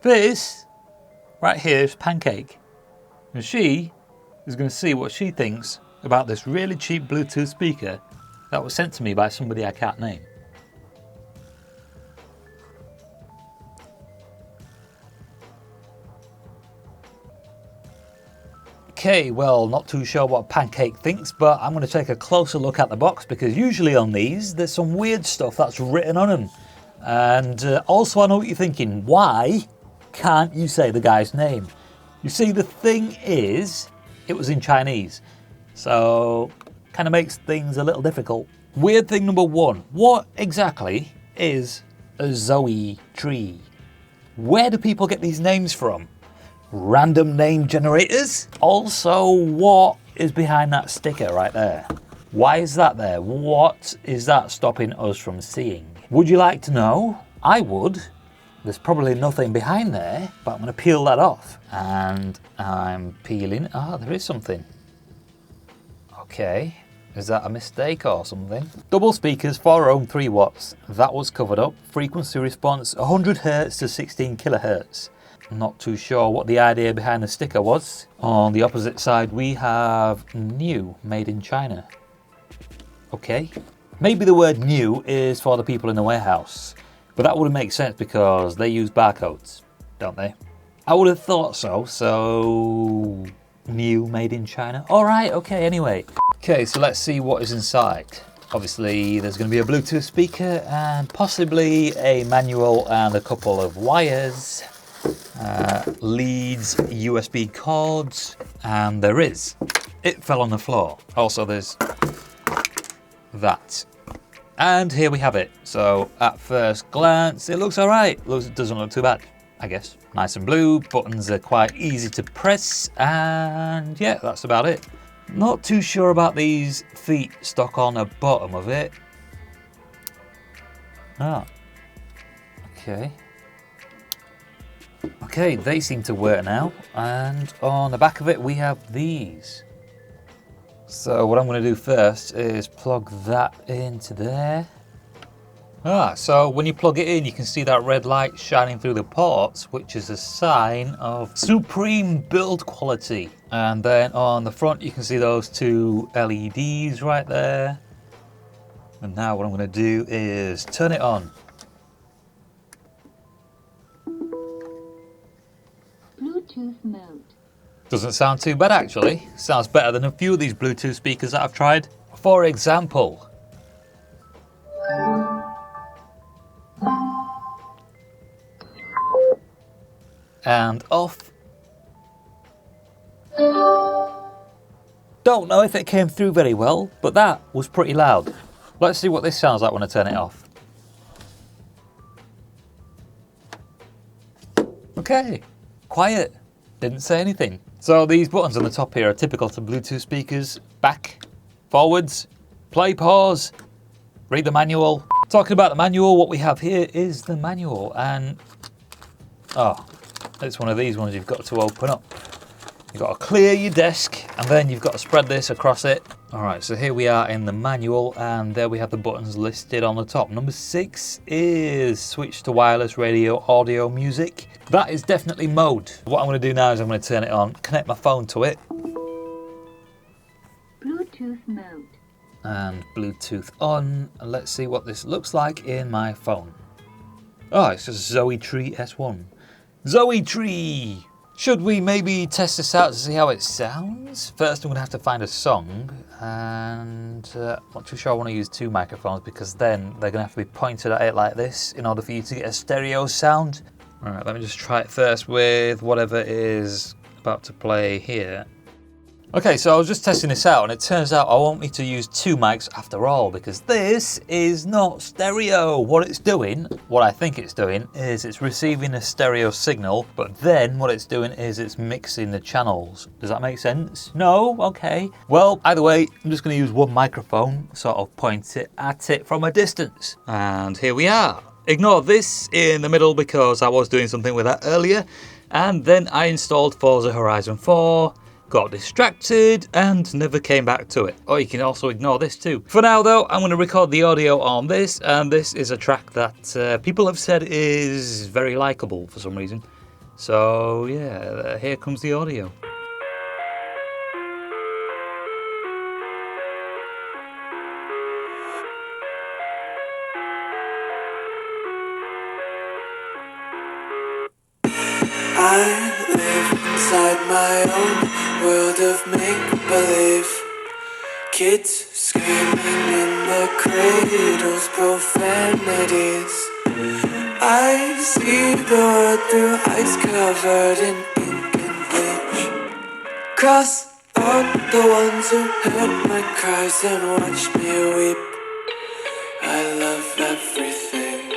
This right here is Pancake. And she is going to see what she thinks about this really cheap Bluetooth speaker that was sent to me by somebody I can't name. Okay, well, not too sure what Pancake thinks, but I'm going to take a closer look at the box because usually on these there's some weird stuff that's written on them. And also I know what you're thinking, why can't you say the guy's name? You see, the thing is, it was in Chinese, so kind of makes things a little difficult. Weird thing number one, what exactly is a ZoeeTree? Where do people get these names from? Random name generators? Also, what is behind that sticker right there? Why is that there? What is that stopping us from seeing? Would you like to know? I would. There's probably nothing behind there, but I'm going to peel that off. And I'm peeling. Ah, there is something. Okay. Is that a mistake or something? Double speakers, 4 ohm, 3 watts. That was covered up. Frequency response, 100 Hz to 16 kHz. Not too sure what the idea behind the sticker was. On the opposite side, we have new, made in China. Okay. Maybe the word new is for the people in the warehouse. But that wouldn't make sense because they use barcodes, don't they? I would have thought so. So, new, made in China. All right, okay, anyway. Okay, so let's see what is inside. Obviously, there's going to be a Bluetooth speaker and possibly a manual and a couple of wires. Leads, USB cords, and there is. It fell on the floor. Also, there's that. And here we have it. So at first glance, it looks all right. It doesn't look too bad, I guess. Nice and blue, buttons are quite easy to press, and yeah, that's about it. Not too sure about these feet stuck on the bottom of it. Ah, okay. Okay, they seem to work now. And on the back of it, we have these. So what I'm going to do first is plug that into there. Ah, so when you plug it in, you can see that red light shining through the ports, which is a sign of supreme build quality. And then on the front, you can see those 2 LEDs right there. And now what I'm going to do is turn it on. Bluetooth mode. Doesn't sound too bad actually. Sounds better than a few of these Bluetooth speakers that I've tried. For example, and off. Don't know if it came through very well, but that was pretty loud. Let's see what this sounds like when I turn it off. Okay, quiet. Didn't say anything. So these buttons on the top here are typical to Bluetooth speakers. Back, forwards, play, pause, read the manual. Talking about the manual, what we have here is the manual, and oh, it's one of these ones you've got to open up. You've got to clear your desk, and then you've got to spread this across it. All right, so here we are in the manual, and there we have the buttons listed on the top. Number 6 is switch to wireless radio audio music. That is definitely mode. What I'm going to do now is I'm going to turn it on, connect my phone to it. Bluetooth mode. And Bluetooth on. And let's see what this looks like in my phone. Oh, it's just ZoeeTree S1. ZoeeTree! Should we maybe test this out to see how it sounds? First, I'm going to have to find a song, and I'm not too sure I want to use 2 microphones because then they're going to have to be pointed at it like this in order for you to get a stereo sound. All right, let me just try it first with whatever is about to play here. Okay, so I was just testing this out, and it turns out I won't need to use 2 mics after all, because this is not stereo. What it's doing, what I think it's doing, is it's receiving a stereo signal, but then what it's doing is it's mixing the channels. Does that make sense? No? Okay. Well, either way, I'm just going to use 1 microphone, sort of point it at it from a distance. And here we are. Ignore this in the middle because I was doing something with that earlier. And then I installed Forza Horizon 4. Got distracted and never came back to it. Or you can also ignore this too. For now though, I'm going to record the audio on this, and this is a track that people have said is very likable for some reason. So yeah, here comes the audio. I live inside my own world of make-believe. Kids screaming in their cradles, profanities. I see the world through eyes covered in ink and bleach. Cross out the ones who heard my cries and watched me weep. I love everything.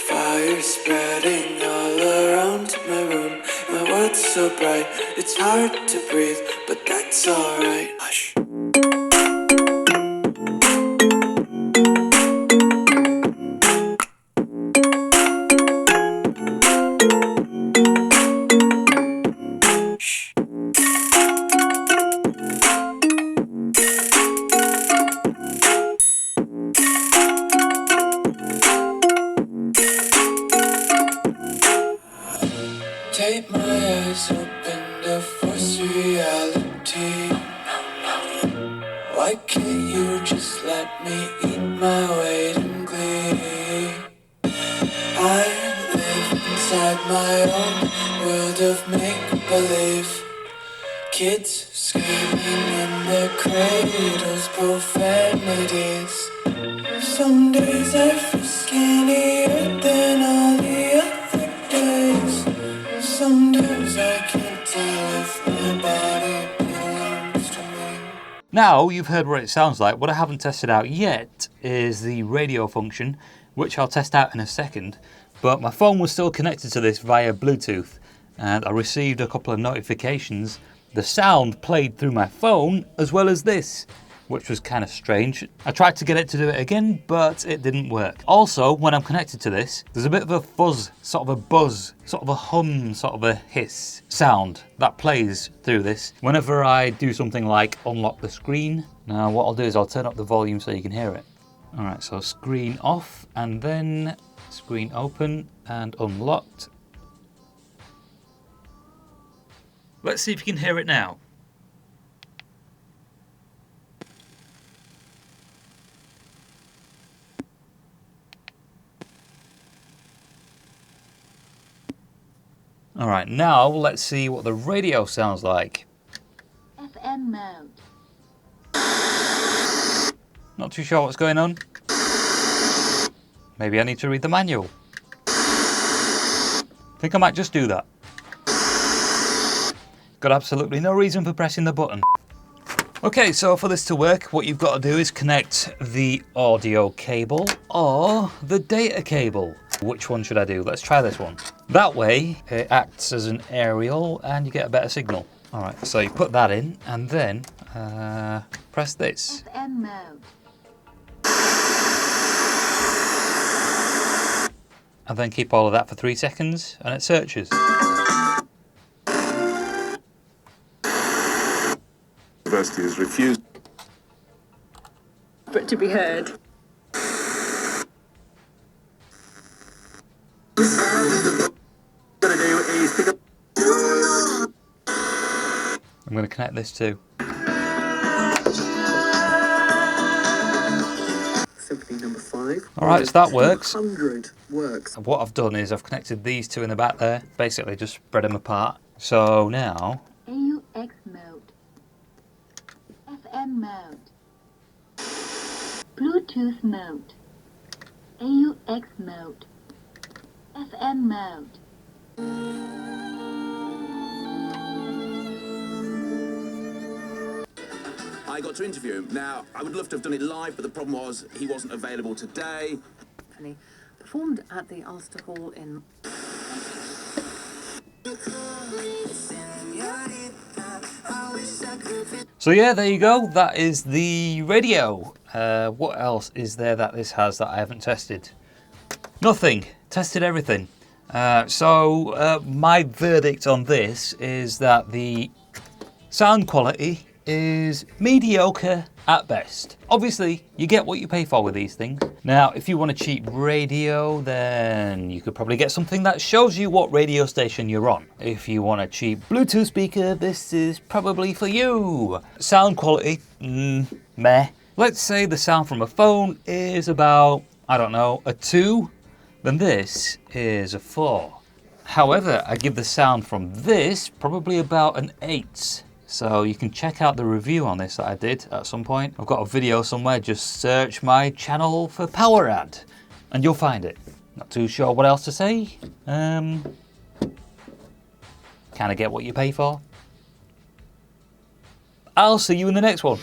Fire spreading all around my room. My world's so bright, it's hard to breathe, but that's alright. Hush. Take my eyes open to force reality. Why can't you just let me eat my weight in glee? I live inside my own world of make-believe. Kids screaming in their cradles, profanities. Some days I feel skinnier than all the other days. Sometimes I can't tell if my body belongs to me. Now you've heard what it sounds like. What I haven't tested out yet is the radio function, which I'll test out in a second. But my phone was still connected to this via Bluetooth, and I received a couple of notifications. The sound played through my phone as well as this, which was kind of strange. I tried to get it to do it again, but it didn't work. Also, when I'm connected to this, there's a bit of a fuzz, sort of a buzz, sort of a hum, sort of a hiss sound that plays through this whenever I do something like unlock the screen. Now what I'll do is I'll turn up the volume so you can hear it. All right, so screen off and then screen open and unlocked. Let's see if you can hear it now. All right, now let's see what the radio sounds like. FM mode. Not too sure what's going on. Maybe I need to read the manual. Think I might just do that. Got absolutely no reason for pressing the button. Okay, so for this to work, what you've got to do is connect the audio cable or the data cable. Which one should I do? Let's try this one. That way, it acts as an aerial and you get a better signal. All right, so you put that in and then press this. FM mode. And then keep all of that for 3 seconds and it searches. University has refused for it to be heard. I'm going to connect this too. Symphony number 5. Alright, so that works. 100 works. What I've done is I've connected these two in the back there, basically just spread them apart. So now, AUX mode. FM mode. Bluetooth mode. AUX mode. FM mode. I got to interview him. Now, I would love to have done it live, but the problem was he wasn't available today. And he performed at the Ulster Hall in... so yeah, there you go. That is the radio. What else is there that this has that I haven't tested? Nothing. Tested everything. So my verdict on this is that the sound quality is mediocre at best. Obviously, you get what you pay for with these things. Now, if you want a cheap radio, then you could probably get something that shows you what radio station you're on. If you want a cheap Bluetooth speaker, this is probably for you. Sound quality, meh. Let's say the sound from a phone is about, I don't know, a 2, then this is a 4. However, I give the sound from this probably about an 8. So you can check out the review on this that I did at some point. I've got a video somewhere, just search my channel for power ad and you'll find it. Not too sure what else to say. Kind of get what you pay for. I'll see you in the next one.